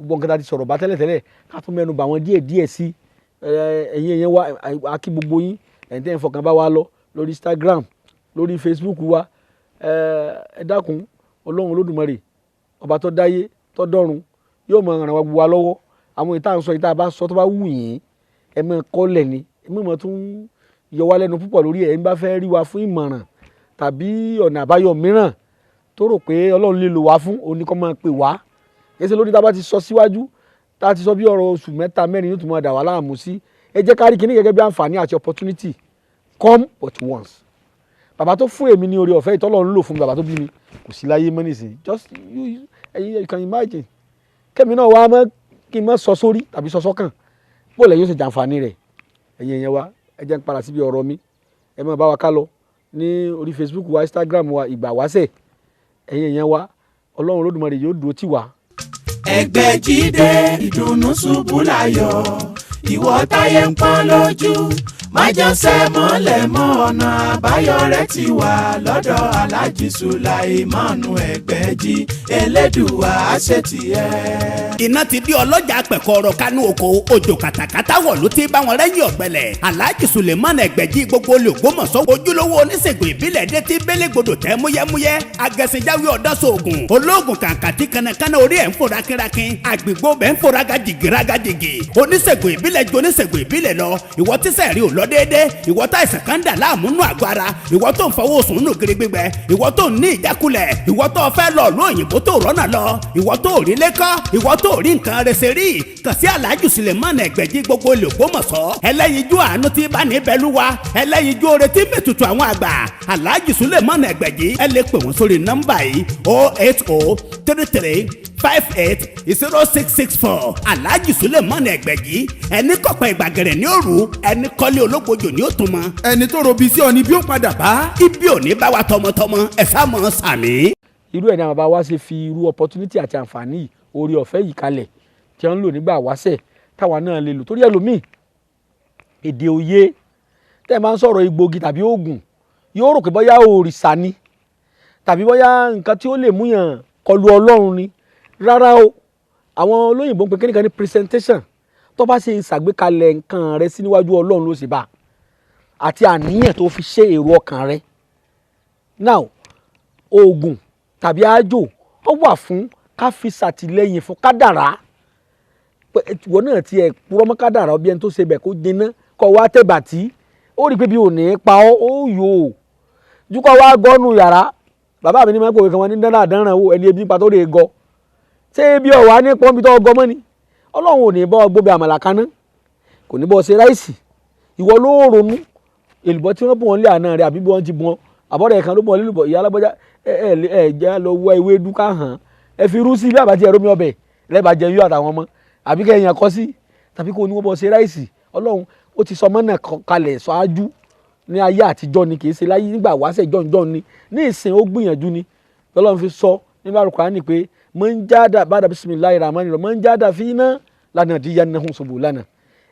gbogbo nǹkan tá a ti sọ̀rọ̀ bá tẹ́lẹ̀ ká tún mẹ́nu bà wọ́n díẹ̀ sí ẹ̀yin wa akí gbogbo yín ẹ̀yin tẹ́ ń fọkàn bá wa lọ lórí Instagram lórí Facebook wa ẹ dákun Ọlọ́run Olódùmarè ọba tó dáyé tó dọ́run yóò máa ràn wá gbogbo wa lọ́wọ́ àwọn ìta ń sọ ìta bá sọ tó bá wù yín ẹ máa kọ́lẹ̀ ni ẹ máa tún yọ wá lẹ́nu púpọ̀ lórí ẹ̀ ń bá fẹ́ rí wa fún ìmọ̀ràn tàbí ọ̀nà àbáyọ mìíràn tó rò pé Ọlọ́run lè lò wá fún oníkọ́ máa pè wá ẹsẹ̀ lórí tá a bá ti sọ síwájú tá a ti sọ bí ọ̀rọ̀ oṣù 3 4 yóò tún máa dà wá láàmú sí ẹ jẹ́ ká rí kíní gẹ́gẹ́ bí àǹfààní àti opportunity come but once bàbá tó fún èmi ní oore ọ̀fẹ́ ìtọ́lọ́run lò fún mi bàbá tó bí mi kò sí láyé mọ́ nísìnyí just you can imagine kẹ́mi náà wá mọ́ kí n mọ́ sọ sórí tàbí sọ sọ́kàn bó lẹ́yìn ó sì jàǹfààní rẹ̀ ẹ̀yin èèyàn wa ẹ jẹ́ n padà síbi ọ̀rọ̀ mi ẹ máa bá wa ká lọ ní orí Facebook wa Instagram wa ìgbà wáṣẹ̀ ẹ̀yin èèyàn wa Ọlọ́run Olódùmarè yóò dúró tì wá. ẹgbẹ́ jíde ìdùnnú ṣubú láyọ̀ ìwọ táyé ń pọ́n lójú májànsẹ́ mọ́lẹ̀ mọ́ ọ̀nà àbáyọ rẹ̀ ti wà lọ́dọ̀ Alhaji Sulaimanu Ẹgbẹ́jí Elédùà àṣetìẹ́. iná ti di ọlọ́jà pẹ̀kọ́rọ̀ kánú oko òjò kàtàkàtà wọ̀ ló ti bá wọn rẹ́yìn ọ̀gbẹ́lẹ̀ Alhaji Sulaimanu Ẹgbẹ́jí gbogbo olè Ògbómọ̀ṣọ́ ojúlówó oníṣègùn ìbílẹ̀ dé ti bélégbodò tẹ́ múyẹ́múyẹ́ agẹ̀sìnjáwé ọ̀dọ́sọ̀ọ̀gùn olóògùn kàǹkàtì kanakana orí ẹ̀ ń fò rákínrákín àgbègbè bẹ́ẹ̀ ń fò rágàjìgì oníṣègùn ìbílẹ̀ ju oníṣègùn ìbílẹ̀ lọ ìwọ tíṣẹ̀ rí ò lọ déédé ìwọ tá ìsàn kan dà láàmú nù àgọ́ ara ìwọ tó ń fọwọ́ sùn nù gírí gbígbẹ ìwọ tó ń ní ìjákulẹ̀ ìwọ tó fẹ́ lọ ló òyìnbó tó rọ́nà lọ ìwọ tó rí lẹ́kọ́ ìwọ tó rí nǹkan rẹsẹ̀ rí kàn sí Alhaji Sulaimanu Ẹgbẹ́jí gbogbo olè Ògbómọ̀ṣọ́ ẹlẹ́yinjú àánú tí bá ní bẹ́lúwa ẹlẹ́yinjú oore tí mẹ́tutù àwọn àgbà Alhaji Sulaimanu Ẹgbẹ́jí ẹ lè pè wọ́n sórí nọ́mbà yìí 08033580664 Alhaji Sulaimanu Ẹgbẹ́jí ẹni kọ̀pẹ́ ìgbàgẹ̀rẹ̀ ní òru ẹni kọ́lé ológbojò ní òtún mọ́. ẹni tó robi sí ọ ni bí ó padà bá. ibi ò ní bá wa tọmọtọmọ ẹ sá mọ sàmì. irú ẹ̀ ní àwọn bàbá wa ṣe fi irú opportunity àti àǹfààní yìí oore ọ̀fẹ́ yìí kalẹ̀ tí wọ́n ń lò nígbà wáṣẹ̀ táwa náà lè lò torí ẹlòmíì èdè òye tẹ́ ẹ máa ń sọ̀rọ̀ egbògi tàbí oògùn yóò rò pé bóyá òrìṣà ni tàbí bóyá nǹkan tí ó lè múyàn kọlu Ọlọ́run ni rárá o àwọn olóyìnbó ń pe kíníkan ní presentation tó bá ṣe ìṣàgbékalẹ̀ nǹkan rẹ sí níwájú Ọlọ́run ló sì bá àti àníyàn tó fi ṣe èrò ọkàn rẹ now oògùn tàbí àjò ó wà fún ká fi ṣàtìlẹ́yìn fún kádàrá ìwọ náà ti ẹ̀ purọ́ mọ́ kádàrá ọbẹ̀ ẹni tó ṣe bẹ̀ kó jiná kọ́ wá tẹ̀bàtì ó rí i pé bí ò ní pa ọ́ ó yò ó jukọ̀ wá gọ́nù yàrá bàbá mi ní máa ń pòwe kan wọn ní dáná àdánràn wo ẹni ebi nípa tó lè gọ ṣé ebi ọ̀wá ní pọ́nbi tó gọ mọ́ ni Ọlọ́run ò ní bọ́ gbóbi àmàlà kaná kò ní bọ́ ṣe ráìsì ìwọ ló ronú èlùbọ́ tí wọ́n bọ̀ wọ́n lé àná rẹ̀ àbí bí wọ́n ti bọ̀ àbọ̀dẹ̀ kan ló bọ̀ lílùbọ̀ ìyá alábọ́já ẹ jẹ́ lọ wọ ewé dúkà hàn ẹ fi rú sí bí àbátí ẹ̀rọ mi ọbẹ̀ lẹ́bàjẹ́ yóò àtàwọn ọmọ àbí kẹ́yìn akọ́ sí tàbí kó ní wọ́n bọ̀ ṣe ráìsì Ọlọ́run ó ti sọ mọ́nà kalẹ̀ ṣáájú ní ayé àtijọ́ ni kì í ṣe láyé nígbà wáṣẹ̀ jọ̀njọ̀n ni ní ìsìn ó gbìyànjú ni Ọlọ́run fi sọ nínú Al-Qur'ani pé man jada bada bismillahir rahmanir rahim man jada fina lanahdiyanahum subulana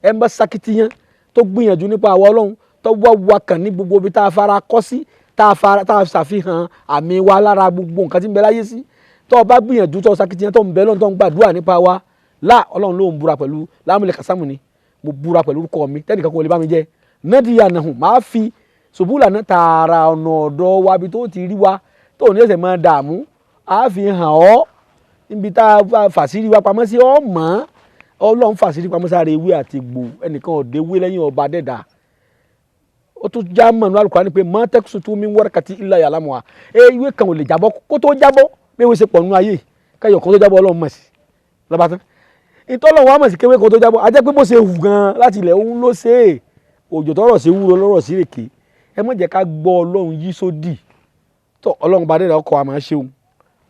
ẹ ń bá sakitiyan tó gbìyànjú nípa àwọn Ọlọ́run tó wá wakàn ní gbogbo ibi tá a fara kọ́ sí tá a ṣàfihàn àmì wa lára gbogbo nǹkan tí ń bẹ láyé sí tó o bá gbìyànjú tó sakitiyan tó ń bẹ lọ́n tó ń gbàdúrà nípa wa Ọlọ́run ló ń búra pẹ̀lú lámúlẹ̀ kásámù ni mo búra pẹ̀lú orúkọ mi tẹ́nìkan kò lè bá mi jẹ́ nadiyanahum máa fi subulana tààrà ọ̀nà ọ̀dọ̀ wa bí tó ti rí wa tó ní ẹsẹ̀ máa dààmú á fi hàn ọ́ níbi tá a fàṣírí wa pamọ́ sí ọ́ mọ́ Ọlọ́run fàṣírí pamọ́ sára ewé àti egbò ẹnìkan ọ̀dẹ́ ewé lẹ́yìn ọba dẹ́dà ó tún já mọ̀ ní Al-Qur'ani pé mọ́ tẹ́kùsù tó mi warakati illa ya'lamuha ewé kan ò lè jábọ́ kó tó jábọ́ bí ewé ṣe pọ̀ nínú ayé káyọ̀ kó tó jábọ́ Ọlọ́run mọ̀ sí lọ́ba tán ìtọ́lọ́run wa mọ̀ sí kéwé kó tó jábọ́ ajẹ́ pé bó ṣe hù gan láti ilẹ̀ òun ló ṣe é òjò tọrọ sí wúro lọ́rọ̀ sí rèké ẹ má jẹ́ ká gbọ́ Ọlọ́run yí sódì tó Ọlọ́run bá dẹ́dà ọkọ̀ àmọ́ ṣeun